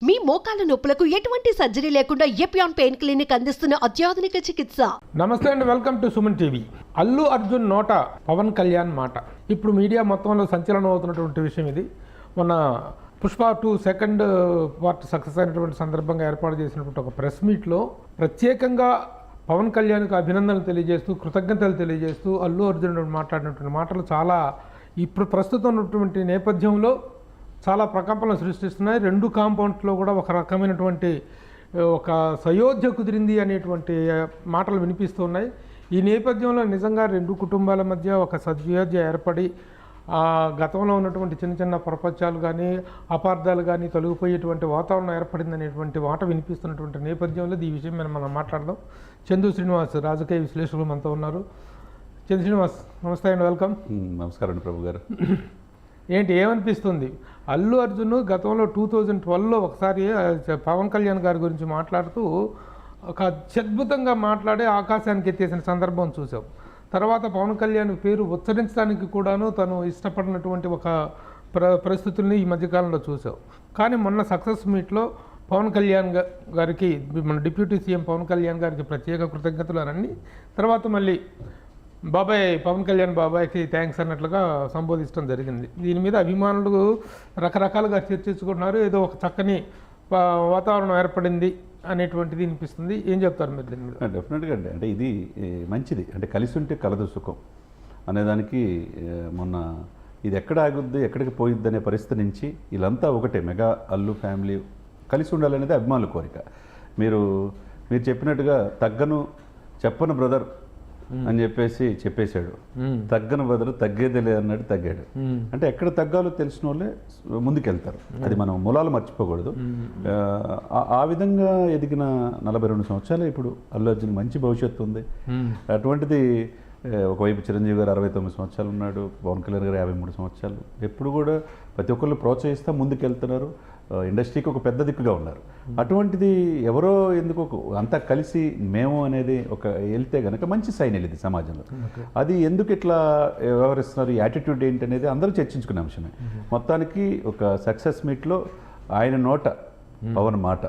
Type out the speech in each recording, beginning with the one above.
మీ మోకాల నొప్పులకు ఎటువంటి సర్జరీ లేకుండా ఎపియాన్ పెయిన్ క్లినిక్ అందిస్తున్న అత్యాధునిక చికిత్స. నమస్తే అండి, welcome to Suman TV. Allu Arjun నోట పవన్ కళ్యాణ్ మాట. ఇప్పుడు మీడియా మొత్తంలో సంచలనం అవుతున్నటువంటి విషయం ఇది. మొన్న పుష్ప 2 సెకండ్ పార్ట్ సక్సెస్ అయినటువంటి సందర్భంగా ఏర్పాటు చేసినటువంటి ఒక ప్రెస్ మీట్లో ప్రత్యేకంగా పవన్ కళ్యాణ్కి అభినందనలు తెలియజేస్తూ, కృతజ్ఞతలు తెలియజేస్తూ అల్లు అర్జున్ మాట్లాడినటువంటి మాటలు చాలా ఇప్పుడు ప్రస్తుతం ఉన్నటువంటి నేపథ్యంలో చాలా ప్రకంపనలు సృష్టిస్తున్నాయి. రెండు కాంపౌండ్స్లో కూడా ఒక రకమైనటువంటి ఒక సయోధ్య కుదిరింది అనేటువంటి మాటలు వినిపిస్తున్నాయి. ఈ నేపథ్యంలో నిజంగా రెండు కుటుంబాల మధ్య ఒక సయోధ్య ఏర్పడి గతంలో ఉన్నటువంటి చిన్న చిన్న ప్రపంచాలు కానీ అపార్థాలు కానీ తొలగిపోయేటువంటి వాతావరణం ఏర్పడింది అనేటువంటి మాట వినిపిస్తున్నటువంటి నేపథ్యంలో ఈ విషయం మీద మనం మాట్లాడదాం. చందు శ్రీనివాస్ రాజకీయ విశ్లేషకులు మనతో ఉన్నారు. చందు శ్రీనివాస్, నమస్తే అండి, వెల్కమ్. నమస్కారం అండి ప్రభు గారు. ఏంటి, ఏమనిపిస్తుంది? అల్లు అర్జున్ గతంలో 2012లో ఒకసారి పవన్ కళ్యాణ్ గారి గురించి మాట్లాడుతూ ఒక అత్యద్భుతంగా మాట్లాడి ఆకాశానికి ఎత్తేసిన సందర్భం చూసాం. తర్వాత పవన్ కళ్యాణ్ పేరు ఉచ్చరించడానికి కూడాను తను ఇష్టపడినటువంటి ఒక పరిస్థితుల్ని ఈ మధ్యకాలంలో చూసాం. కానీ మొన్న సక్సెస్ మీట్లో పవన్ కళ్యాణ్ గారికి, మన డిప్యూటీ సీఎం పవన్ కళ్యాణ్ గారికి ప్రత్యేక కృతజ్ఞతలు అని, తర్వాత మళ్ళీ బాబాయ్ పవన్ కళ్యాణ్ బాబాయ్కి థ్యాంక్స్ అన్నట్లుగా సంబోధించడం జరిగింది. దీని మీద అభిమానులు రకరకాలుగా చర్చించుకుంటున్నారు. ఏదో ఒక చక్కని వాతావరణం ఏర్పడింది అనేటువంటిది అనిపిస్తుంది. ఏం చెప్తారు మీరు దీని మీద? డెఫినెట్గా అండి, అంటే ఇది మంచిది. అంటే కలిసి ఉంటే కలదు సుఖం అనేదానికి మొన్న ఇది ఎక్కడ ఆగుద్ది, ఎక్కడికి పోయిద్ది అనే పరిస్థితి నుంచి వీళ్ళంతా ఒకటే మెగా అల్లు ఫ్యామిలీ కలిసి ఉండాలనేది అభిమానుల కోరిక. మీరు చెప్పినట్టుగా తగ్గను చెప్పను బ్రదర్ అని చెప్పేశాడు. తగ్గని బదులు తగ్గేదే లేదన్నాడు, తగ్గాడు. అంటే ఎక్కడ తగ్గాలో తెలిసిన వాళ్ళే ముందుకెళ్తారు. అది మనం మూలాలు మర్చిపోకూడదు. ఆ విధంగా ఎదిగిన 42 సంవత్సరాలు ఇప్పుడు అల్లు అర్జున్ మంచి భవిష్యత్తు ఉంది. అటువంటిది ఒకవైపు చిరంజీవి గారు 69 సంవత్సరాలు ఉన్నాడు, పవన్ కళ్యాణ్ గారు 53 సంవత్సరాలు. ఎప్పుడు కూడా ప్రతి ఒక్కళ్ళు ప్రోత్సహిస్తూ ముందుకెళ్తున్నారు. ఇండస్ట్రీకి ఒక పెద్ద దిక్కుగా ఉన్నారు. అటువంటిది ఎవరో ఎందుకు అంతా కలిసి మేము అనేది ఒక వెళ్తే కనుక మంచి సైన్ వెళ్ళింది సమాజంలో. అది ఎందుకు ఇట్లా వ్యవహరిస్తున్నారు, యాటిట్యూడ్ ఏంటి అనేది అందరూ చర్చించుకునే అంశమే. మొత్తానికి ఒక సక్సెస్ మీట్లో ఆయన నోట పవన్ మాట,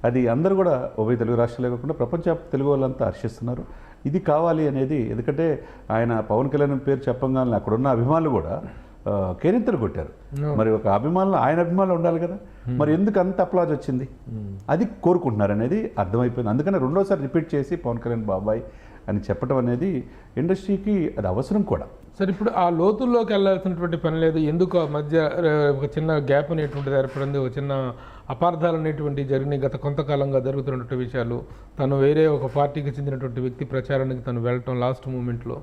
అది అందరూ కూడా ఉభయ తెలుగు రాష్ట్రాలే కాకుండా ప్రపంచ తెలుగు వాళ్ళంతా హర్షిస్తున్నారు. ఇది కావాలి అనేది. ఎందుకంటే ఆయన పవన్ కళ్యాణ్ పేరు చెప్పంగానే అక్కడున్న అభిమానులు కూడా కేరింతలు కొట్టారు. మరి ఒక అభిమానులు, ఆయన అభిమానులు ఉండాలి కదా, మరి ఎందుకు అంత అప్లాజ్ వచ్చింది అది కోరుకుంటున్నారు అనేది అర్థమైపోయింది. అందుకని రెండోసారి రిపీట్ చేసి పవన్ కళ్యాణ్ బాబాయ్ అని చెప్పడం అనేది ఇండస్ట్రీకి అది అవసరం కూడా. సరే, ఇప్పుడు ఆ లోతుల్లోకి వెళ్ళాల్సినటువంటి పని లేదు. ఎందుకు మధ్య ఒక చిన్న గ్యాప్ అనేటువంటిది ఏర్పడింది, ఒక చిన్న అపార్థాలు అనేటువంటి జరిగినాయి. గత కొంతకాలంగా జరుగుతున్నటువంటి విషయాలు, తను వేరే ఒక పార్టీకి చెందినటువంటి వ్యక్తి ప్రచారానికి తను వెళ్ళటం లాస్ట్ మూమెంట్లో,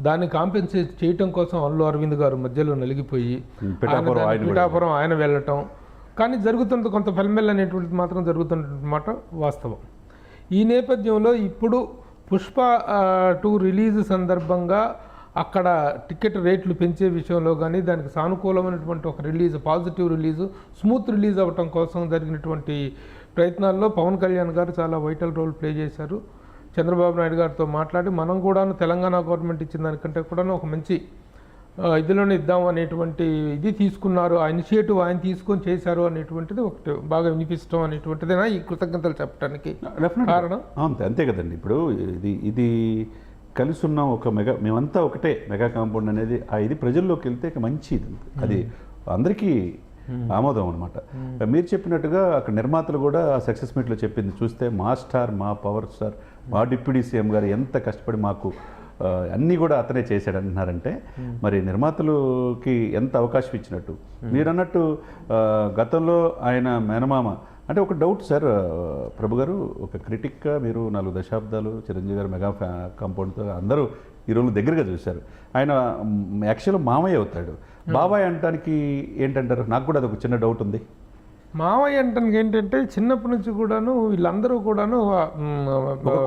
దాన్ని కాంపెన్సేట్ చేయటం కోసం అల్లు అరవింద్ గారు మధ్యలో నలిగిపోయి పిఠాపురం ఆయన వెళ్ళటం. కానీ జరుగుతున్న కొంత ఫెల్మెల్ అనేటువంటిది మాత్రం జరుగుతున్నటువంటి మాట వాస్తవం. ఈ నేపథ్యంలో ఇప్పుడు పుష్ప 2 రిలీజ్ సందర్భంగా అక్కడ టికెట్ రేట్లు పెంచే విషయంలో కానీ, దానికి సానుకూలమైనటువంటి ఒక release, positive release, smooth release అవ్వటం కోసం జరిగినటువంటి ప్రయత్నాల్లో పవన్ కళ్యాణ్ గారు చాలా వైటల్ రోల్ ప్లే చేశారు. చంద్రబాబు నాయుడు గారితో మాట్లాడి మనం కూడాను తెలంగాణ గవర్నమెంట్ ఇచ్చిన దానికంటే కూడాను ఒక మంచి ఇదిలోనే ఇద్దాం అనేటువంటి ఇది తీసుకున్నారు. ఆ ఇనిషియేటివ్ ఆయన తీసుకొని చేశారు అనేటువంటిది ఒకటి బాగా వినిపిస్తాం అనేటువంటిదేనా ఈ కృతజ్ఞతలు చెప్పడానికి కారణం? అంతే కదండి. ఇప్పుడు ఇది కలిసి ఉన్న ఒక మేమంతా ఒకటే మెగా కాంపౌండ్ అనేది ఇది ప్రజల్లోకి వెళ్తే మంచి ఇది, అది అందరికీ ఆమోదం అనమాట. మీరు చెప్పినట్టుగా అక్కడ నిర్మాతలు కూడా సక్సెస్ మీట్లో చెప్పింది చూస్తే, మా స్టార్, మా పవర్ స్టార్, మా డిప్యూటీ సీఎం గారు ఎంత కష్టపడి మాకు అన్నీ కూడా అతనే చేశాడు అంటున్నారంటే మరి నిర్మాతలకి ఎంత అవకాశం ఇచ్చినట్టు. మీరు అన్నట్టు గతంలో ఆయన మేనమామ అంటే ఒక డౌట్ సార్ ప్రభు గారు, ఒక క్రిటిక్గా మీరు 4 దశాబ్దాలు చిరంజీవి గారు మెగా కాంపౌండ్తో అందరూ ఈ రోజులు దగ్గరగా చూశారు. ఆయన యాక్చువల్గా మామయ్య అవుతాడు. బాబాయ్ అంటానికి ఏంటంటారు? నాకు కూడా అదొక చిన్న డౌట్ ఉంది. మామయ్య అంటానికి ఏంటంటే చిన్నప్పటి నుంచి కూడాను వీళ్ళందరూ కూడాను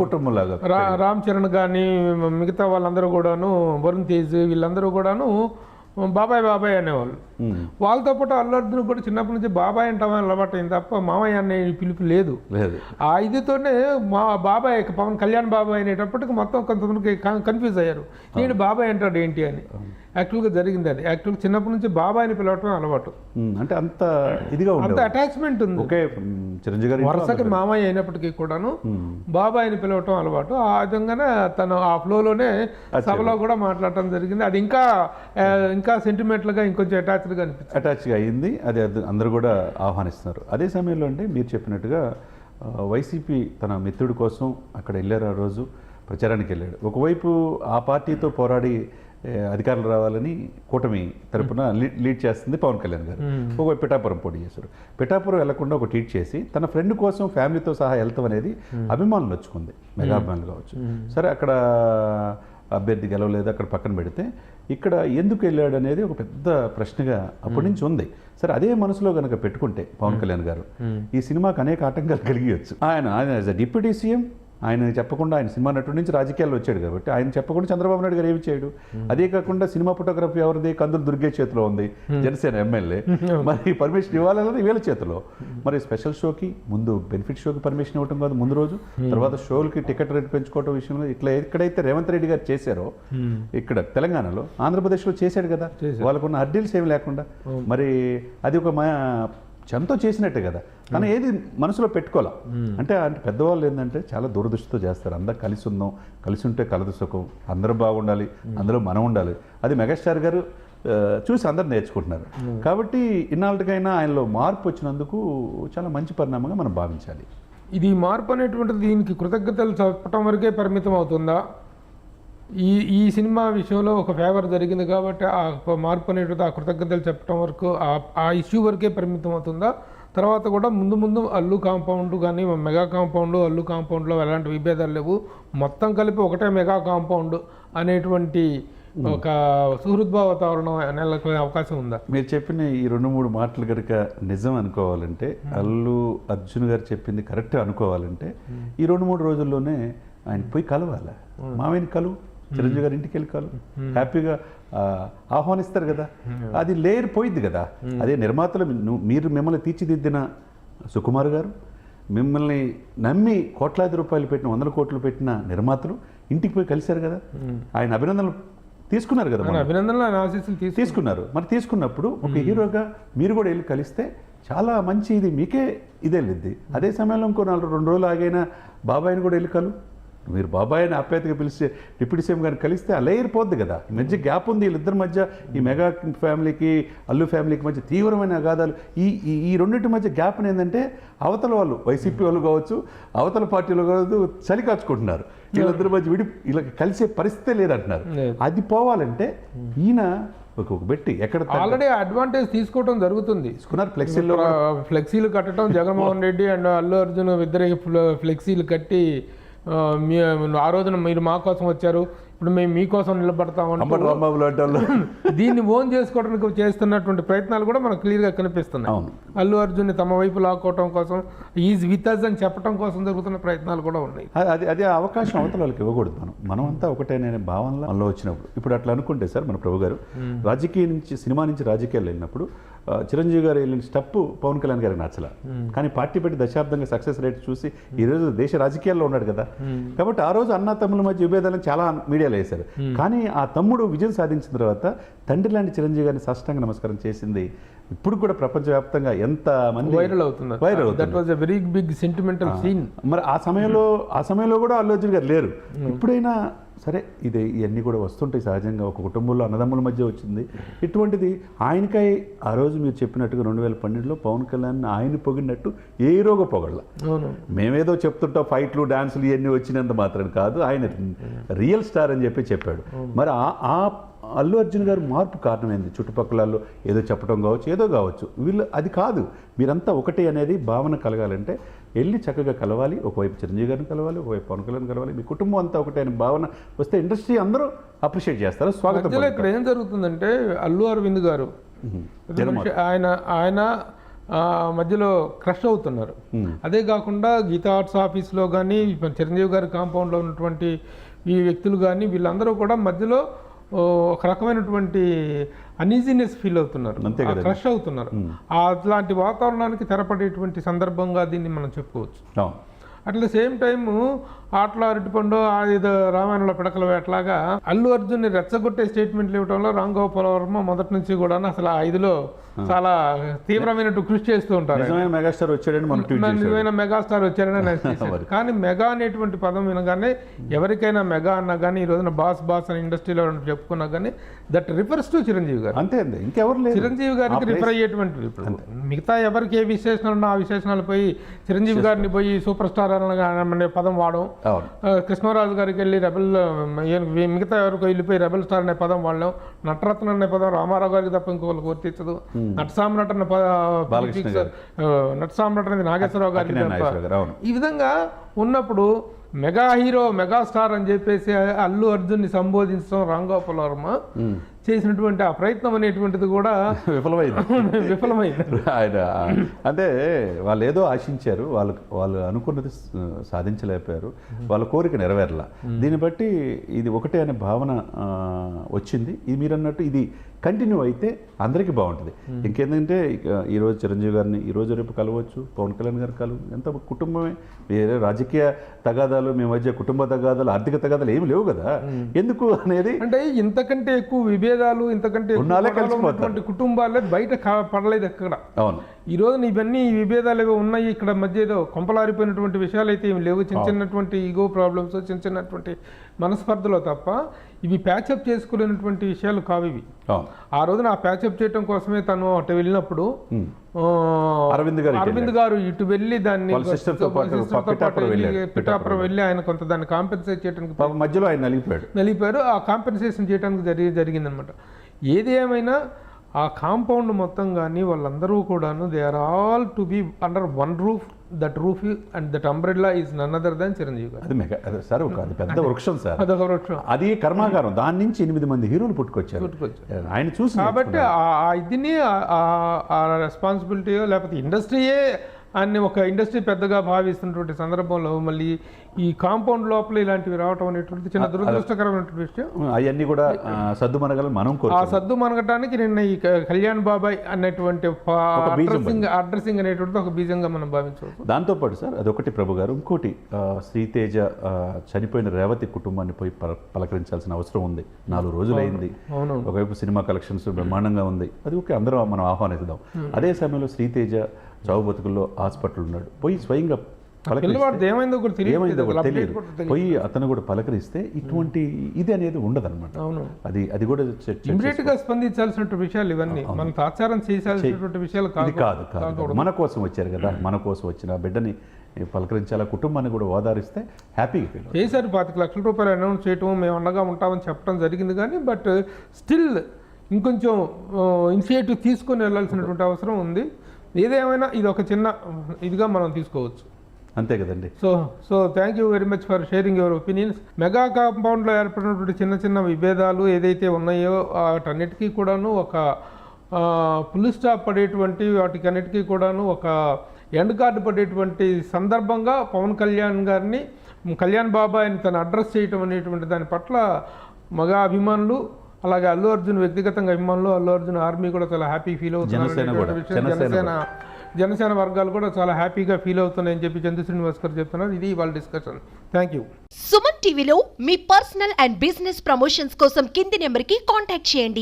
కుటుంబంలాగా, రామ్ చరణ్ కానీ మిగతా వాళ్ళందరూ కూడాను, వరుణ్ తేజ్ వీళ్ళందరూ కూడాను బాబాయ్ బాబాయ్ అనేవాళ్ళు. వాళ్ళతో పాటు అల్లు అర్జున్ కూడా చిన్నప్పటి నుంచి బాబాయ్ అంటామని అలవాటు అయింది తప్ప మామయ్య అనే పిలుపు లేదు. ఆ ఇదితోనే మా బాబాయ్ పవన్ కళ్యాణ్ బాబాయ్ అనేటప్పటికి మొత్తం కొంతమందికి కన్ఫ్యూజ్ అయ్యారు, నేను బాబాయ్ అంటాడు ఏంటి అని. యాక్చువల్గా జరిగింది అది. యాక్చువల్గా చిన్నప్పటి నుంచి బాబాయిని పిలవటం అలవాటు, అంటే అంత ఇదిగా అంత ఉండేది. అటాచ్మెంట్ ఉంది. ఓకే, చిరంజీవి గారు వరుసకి మామయ్య అయినప్పటికీ కూడాను బాబాయిని పిలవటం అలవాటు. ఆ విధంగానే తను ఆ ఫ్లోలోనే సభలో కూడా మాట్లాడటం జరిగింది. అది ఇంకా సెంటిమెంటల్గా ఇంకొంచెం అటాచ్డ్గా అనిపించింది, అటాచ్గా అయింది. అది అందరూ కూడా ఆహ్వానిస్తున్నారు. అదే సమయంలో అంటే మీరు చెప్పినట్టుగా వైసీపీ తన మిత్రుడి కోసం అక్కడ వెళ్ళారు. ఆ రోజు ప్రచారానికి వెళ్ళాడు. ఒకవైపు ఆ పార్టీతో పోరాడి అధికారులు రావాలని కూటమి తరపున లీడ్ చేస్తుంది పవన్ కళ్యాణ్ గారు. ఒకవైపు పిఠాపురం పోటీ చేశారు. పిఠాపురం వెళ్లకుండా ఒక ట్వీట్ చేసి తన ఫ్రెండ్ కోసం ఫ్యామిలీతో సహా వెళ్తాం అనేది అభిమానులు నచ్చుకుంది, మెగా అభిమానులు కావచ్చు. సరే, అక్కడ అభ్యర్థి గెలవలేదు, అక్కడ పక్కన పెడితే ఇక్కడ ఎందుకు వెళ్ళాడు అనేది ఒక పెద్ద ప్రశ్నగా అప్పటి నుంచి ఉంది. సరే, అదే మనసులో కనుక పెట్టుకుంటే పవన్ కళ్యాణ్ గారు ఈ సినిమాకు అనేక ఆటంకాలు కలిగియచ్చు. ఆయన యాజ్ అ డిప్యూటీ సీఎం ఆయన చెప్పకుండా, ఆయన సినిమా నటుడి నుంచి రాజకీయాల్లో వచ్చాడు కాబట్టి ఆయన చెప్పకుండా చంద్రబాబు నాయుడు గారు ఏమి చేయడు. అదే కాకుండా సినిమా ఫోటోగ్రఫీ ఎవరిది? కందులు దుర్గే చేతిలో ఉంది, జనసేన ఎమ్మెల్యే. మరి పర్మిషన్ ఇవ్వాలన్నది వీళ్ళ చేతిలో. మరి స్పెషల్ షోకి ముందు బెనిఫిట్ షోకి పర్మిషన్ ఇవ్వడం కాదు ముందు రోజు, తర్వాత షోలకి టికెట్ రేట్ పెంచుకోవడం విషయంలో ఇట్లా ఎక్కడైతే రేవంత్ రెడ్డి గారు చేశారో ఇక్కడ తెలంగాణలో, ఆంధ్రప్రదేశ్లో చేశాడు కదా, వాళ్ళకున్న అడ్డీల్స్ ఏమి లేకుండా. మరి అది ఒక చెంతో చేసినట్టే కదా, కానీ ఏది మనసులో పెట్టుకోవాలా. అంటే పెద్దవాళ్ళు ఏంటంటే చాలా దూరదృష్టితో చేస్తారు. అందరూ కలిసి ఉందాం, కలిసి ఉంటే కలదు సుఖం, అందరూ బాగుండాలి, అందులో మనం ఉండాలి. అది మెగాస్టార్ గారు చూసి అందరు నేర్చుకుంటున్నారు. కాబట్టి ఇన్నాళ్ళకైనా ఆయనలో మార్పు వచ్చినందుకు చాలా మంచి పరిణామంగా మనం భావించాలి. ఇది మార్పు అనేటువంటిది దీనికి కృతజ్ఞతలు చెప్పటం వరకే పరిమితం అవుతుందా? ఈ సినిమా విషయంలో ఒక ఫేవర్ జరిగింది కాబట్టి ఆ మార్పు అనేటువంటి ఆ కృతజ్ఞతలు చెప్పడం వరకు ఆ ఇష్యూ వరకే పరిమితం అవుతుందా? తర్వాత కూడా ముందు అల్లు కాంపౌండ్ కానీ మెగా కాంపౌండ్, అల్లు కాంపౌండ్లో ఎలాంటి విభేదాలు లేవు, మొత్తం కలిపి ఒకటే మెగా కాంపౌండ్ అనేటువంటి ఒక సుహృద్భావ వాతావరణం నెలకొనే అవకాశం ఉందా? మీరు చెప్పిన ఈ 2-3 మాటలు కనుక నిజం అనుకోవాలంటే, అల్లు అర్జున్ గారు చెప్పింది కరెక్ట్ అనుకోవాలంటే, ఈ 2-3 రోజుల్లోనే ఆయన పోయి కలవాలి. మామయ్యని కలువు, చిరంజీవి గారి ఇంటికి వెళ్ళి కలువు, హ్యాపీగా ఆహ్వానిస్తారు కదా. అది లేయర్ పోయిద్ది కదా. అదే నిర్మాతలు మిమ్మల్ని తీర్చిదిద్దిన సుకుమార్ గారు, మిమ్మల్ని నమ్మి కోట్లాది రూపాయలు పెట్టిన 100 కోట్లు పెట్టిన నిర్మాతలు ఇంటికి పోయి కలిశారు కదా. ఆయన అభినందనలు తీసుకున్నారు కదా, అభినందనలు ఆశీస్సులు తీసుకున్నారు. మరి తీసుకున్నప్పుడు ఒక హీరోగా మీరు కూడా వెళ్ళి కలిస్తే చాలా మంచి, ఇది మీకే ఇదే వెళ్ళిద్ది. అదే సమయంలో ఇంకో 2 రోజులు ఆగైనా బాబాయిని కూడా వెళ్ళి కలు. మీరు బాబాయిని ఆప్యాయతగా పిలిస్తే డిప్యూటీ సీఎం గారిని కలిస్తే అలా ఏరిపోద్ది కదా. ఈ మధ్య గ్యాప్ ఉంది వీళ్ళిద్దరి మధ్య, ఈ మెగా ఫ్యామిలీకి అల్లు ఫ్యామిలీకి మధ్య తీవ్రమైన అగాధాలు. ఈ రెండింటి మధ్య గ్యాప్ ఏంటంటే అవతల వాళ్ళు వైసీపీ వాళ్ళు కావచ్చు, అవతల పార్టీలు కావచ్చు, చలి కాచుకుంటున్నారు. వీళ్ళిద్దరి మధ్య ఇలా కలిసే పరిస్థితే లేదంటున్నారు. అది పోవాలంటే ఈయన ఒక పెట్టి ఎక్కడ ఆల్రెడీ అడ్వాంటేజ్ తీసుకోవడం జరుగుతుంది. ఫ్లెక్సీలు కట్టడం, జగన్మోహన్ రెడ్డి అండ్ అల్లు అర్జున్ ఇద్దరికి ఫ్లెక్సీలు కట్టి ఆ రోజున మీరు మా కోసం వచ్చారు, ఇప్పుడు మేము మీకోసం నిలబడతామంటే దీన్ని ఓన్ చేసుకోవడానికి చేస్తున్నటువంటి ప్రయత్నాలు కూడా మనకు క్లియర్గా కనిపిస్తున్నాయి. అల్లు అర్జున్ని తమ వైపు లాక్కోవడం కోసం, ఈజ్ విత్ అస్ అని చెప్పడం కోసం జరుగుతున్న ప్రయత్నాలు కూడా ఉన్నాయి. అదే అవకాశం అవతల వాళ్ళకి ఇవ్వకూడదు. మనం అంతా ఒకటేనే భావనలో మనలో వచ్చినప్పుడు ఇప్పుడు అట్లా అనుకుంటే సార్, మన ప్రభు గారు సినిమా నుంచి రాజకీయాలు వెళ్ళినప్పుడు చిరంజీవి గారు వెళ్ళిన స్టెప్ పవన్ కళ్యాణ్ గారికి నచ్చల. కానీ పార్టీ పెట్టి దశాబ్దంగా సక్సెస్ రేట్ చూసి ఈరోజు దేశ రాజకీయాల్లో ఉన్నాడు కదా. కాబట్టి ఆ రోజు అన్న తమ్ముల మధ్య విభేదాలను చాలా మీడియాలో వేశారు. కానీ ఆ తమ్ముడు విజయం సాధించిన తర్వాత తండ్రి లాంటి చిరంజీవి గారిని సాష్టాంగ నమస్కారం చేసింది ఇప్పుడు కూడా ప్రపంచవ్యాప్తంగా ఎంత మంది వైరల్ అవుతుంది. మరి ఆ సమయంలో కూడా అల్లు అర్జున్ గారు లేరు. ఇప్పుడైనా సరే, ఇవన్నీ కూడా వస్తుంటాయి సహజంగా. ఒక కుటుంబంలో అన్నదమ్ముల మధ్య వచ్చింది ఇటువంటిది. ఆయనకై ఆ రోజు మీరు చెప్పినట్టుగా 2012లో పవన్ కళ్యాణ్ ఆయన పొగిడినట్టు ఏ రోగ పొగళ్ళ. మేమేదో చెప్తుంటాం ఫైట్లు డాన్సులు ఇవన్నీ వచ్చినంత మాత్రం కాదు, ఆయన రియల్ స్టార్ అని చెప్పాడు. మరి ఆ అల్లు అర్జున్ గారు మార్పు కారణమైంది. చుట్టుపక్కల ఏదో చెప్పడం కావచ్చు, ఏదో కావచ్చు, వీళ్ళు అది కాదు, మీరంతా ఒకటే అనేది భావన కలగాలంటే వెళ్ళి చక్కగా కలవాలి. ఒకవైపు చిరంజీవి గారిని కలవాలి, ఒకవైపు పవన్ కళ్యాణ్ కలవాలి, మీ కుటుంబం అంతా ఒకటే అనే భావన వస్తే ఇండస్ట్రీ అందరూ అప్రిషియేట్ చేస్తారు. స్వాగతం. ఇక్కడ ఏం జరుగుతుందంటే అల్లు అరవింద్ గారు ఆయన మధ్యలో క్రష్ అవుతున్నారు. అదే కాకుండా గీతా ఆర్ట్స్ ఆఫీస్లో కానీ చిరంజీవి గారి కాంపౌండ్లో ఉన్నటువంటి ఈ వ్యక్తులు కానీ వీళ్ళందరూ కూడా మధ్యలో ఒక రకమైనటువంటి అనీజీనెస్ ఫీల్ అవుతున్నారు, క్రష్ అవుతున్నారు. అట్లాంటి వాతావరణానికి తెరపడేటువంటి సందర్భంగా దీన్ని మనం చెప్పుకోవచ్చు. అట్లా సేమ్ టైము ఆటలో అరటిపండు ఏదో రామాయణంలో పిడకల వేటలాగా అల్లు అర్జున్ని రెచ్చగొట్టే స్టేట్మెంట్లు ఇవ్వడంలో రామ్ గోపాల్ వర్మ మొదటి నుంచి కూడా అసలు ఆ ఇదిలో చాలా తీవ్రమైన కృషి చేస్తూ ఉంటారు. నిజమైన మెగాస్టార్ వచ్చాడని మనం ట్వీట్ చేశాం. నిజమైన మెగాస్టార్ వచ్చారని అనిపిస్తుంది. కానీ మెగా అనేటువంటి పదం వినగానే ఎవరికైనా మెగా అన్నా కానీ ఈ రోజున బాస్ అని ఇండస్ట్రీలో చెప్పుకున్నా కానీ దట్ రిఫర్స్ టు చిరంజీవి గారు. అంతే అండి, ఇంకెవరు లేదు. చిరంజీవి గారికి రిఫర్ అయ్యేటువంటి ఇప్పుడు మిగతా ఎవరికి ఏ విశేషణాలు ఉన్నా ఆ విశేషణాలు పోయి చిరంజీవి గారిని పోయి సూపర్ స్టార్ అనే పదం వాడడం, కృష్ణరాజు గారికి వెళ్ళి రెబల్, మిగతా ఎవరికి వెళ్ళిపోయి రెబల్ స్టార్ అనే పదం వాడడం, నటరత్న అనే పదం రామారావు గారికి తప్ప ఇంకోళ్ళకి వర్తించదు, నటసామ్రాట్ అనే నటసామ్రాట్ అనేది నాగేశ్వరరావు గారికి తప్ప. ఈ విధంగా ఉన్నప్పుడు మెగా హీరో మెగాస్టార్ అని చెప్పేసి అల్లు అర్జున్ని సంబోధించడం రామ్ గోపాల్ వర్మ చేసినటువంటి ఆ ప్రయత్నం అనేటువంటిది కూడా విఫలమైంది. ఆయన అంటే వాళ్ళు ఏదో ఆశించారు, వాళ్ళు అనుకున్నది సాధించలేకపోయారు, వాళ్ళ కోరిక నెరవేరలా. దీన్ని బట్టి ఇది ఒకటే అనే భావన వచ్చింది. ఇది మీరు అన్నట్టు ఇది కంటిన్యూ అయితే అందరికీ బాగుంటుంది. ఇంకేంటంటే ఈరోజు చిరంజీవి గారిని ఈరోజు రేపు కలవచ్చు, పవన్ కళ్యాణ్ గారు ఎంత కుటుంబమే, వేరే రాజకీయ తగాదాలు మీ మధ్య కుటుంబ తగాదాలు ఆర్థిక తగాదాలు ఏమి లేవు కదా. ఎందుకు అనేది అంటే ఇంతకంటే ఎక్కువ విభేదాలు ఇంతకంటే కుటుంబాలే బయట పడలేదు ఎక్కడ. అవును, ఈ రోజు ఇవన్నీ విభేదాలు ఏవో ఉన్నాయి ఇక్కడ మధ్య ఏదో కొంపలారిపోయినటువంటి విషయాలు అయితే ఏమి లేవు. చిన్నటువంటి ఈగో ప్రాబ్లమ్స్, చిన్నటువంటి మనస్పర్ధలో తప్ప ఇవి ప్యాచప్ చేసుకోలేనటువంటి విషయాలు కావు ఇవి. ఆ రోజున ఆ ప్యాచప్ చేయడం కోసమే తను అటు వెళ్ళినప్పుడు అరవింద్ గారు ఇటు వెళ్ళి దాన్ని పిఠాపురం వెళ్ళి ఆయన కొంత దాన్ని కాంపెన్సేట్ చేయడానికి మధ్యలో ఆయన నలిపారు. ఆ కాంపెన్సేషన్ చేయడానికి జరిగిందనమాట. ఏది ఏమైనా ఆ కాంపౌండ్ మొత్తం కానీ వాళ్ళందరూ కూడాను they are all to be under one roof. That roof and that umbrella is none other than Chiranjeevi గారు. అది మెగా సార్, అది పెద్ద వృక్షం సార్, అదొక వృక్షం, అది కర్మాగారం. దాని నుంచి 8 మంది హీరోలు పుట్టుకొచ్చారు ఆయన చూసి. కాబట్టి ఆ ఇదిని ఆ రెస్పాన్సిబిలిటీయో లేకపోతే ఇండస్ట్రీయే అన్ని ఒక ఇండస్ట్రీ పెద్దగా భావిస్తున్నటువంటి సందర్భంలో మళ్ళీ ఈ కాంపౌండ్ లోపల ఇలాంటివి రావటం అనేటువంటి చిన్న దురదృష్టకరమైనటువంటి విషయం. అవన్నీ కూడా సద్దు మనగాలని మనం ఆ సద్దు మనగటానికి నిన్న ఈ కళ్యాణ్ బాబాయ్ అనేటువంటి అడ్రసింగ్ అనేటువంటిది ఒక బీజంగా మనం భావించవచ్చు. దాంతోపాటు సార్ అదొకటి ప్రభు గారు, ఇంకోటి శ్రీతేజ చనిపోయిన రేవతి కుటుంబాన్ని పోయి పలకరించాల్సిన అవసరం ఉంది. 4 రోజులైంది. ఒకవైపు సినిమా కలెక్షన్స్ బ్రహ్మాండంగా ఉంది, అది ఓకే, అందరం మనం ఆహ్వానిద్దాం. అదే సమయంలో శ్రీతేజ చావు బతుకుల్లో హాస్పిటల్ ఉన్నాడు, పోయి స్వయంగా ఏమైందో కూడా తెలియదు, పోయి అతను కూడా పలకరిస్తే ఇటువంటి ఇది అనేది ఉండదన్నమాట. అది కూడా ఇమిడియట్ గా స్పందించాల్సిన విషయాలు ఇవన్నీ, మనం తాత్సారం చేయాల్సినటువంటి విషయాలు కాదు. మన కోసం వచ్చారు కదా, మన కోసం వచ్చిన బిడ్డని పలకరించాలా, కుటుంబాన్ని కూడా ఓదారిస్తే హ్యాపీగా ఫీల్ చేశారు. 25 లక్షల రూపాయలు అనౌన్స్ చేయటం, మేము అండగా ఉంటామని చెప్పడం జరిగింది. కానీ బట్ స్టిల్ ఇంకొంచెం ఇనిషియేటివ్ తీసుకొని వెళ్ళాల్సినటువంటి అవసరం ఉంది. ఏదేమైనా ఇది ఒక చిన్న ఇదిగా మనం తీసుకోవచ్చు, అంతే కదండి. So thank you very much for sharing your opinions. Mega కాంపౌండ్లో ఏర్పడినటువంటి చిన్న విభేదాలు ఏదైతే ఉన్నాయో వాటన్నిటికీ కూడాను ఒక ఫుల్ స్టాప్ పడేటువంటి, వాటికన్నిటికీ కూడాను ఒక ఎండ్ కార్డు పడేటువంటి సందర్భంగా పవన్ కళ్యాణ్ బాబాయ్ని తను అడ్రస్ చేయటం అనేటువంటి దాని పట్ల మెగా అభిమానులు, అలాగే అల్లు అర్జున్ వ్యక్తిగతంగా అభిమానులు, అల్లు అర్జున్ ఆర్మీ కూడా చాలా హ్యాపీ ఫీల్ అవుతున్నారు. జనసేన వర్గాలు కూడా చాలా హ్యాపీగా ఫీల్ అవుతున్నాయని చెప్పి చంద్ర శ్రీనివాస్ గారు చెప్తున్నారు. ఇది వాళ్ళ డిస్కషన్. Thank you. సుమన్ టీవీలో మీ పర్సనల్ అండ్ బిజినెస్ ప్రమోషన్స్ కోసం కింది నెంబర్కి కాంటాక్ట్ చేయండి.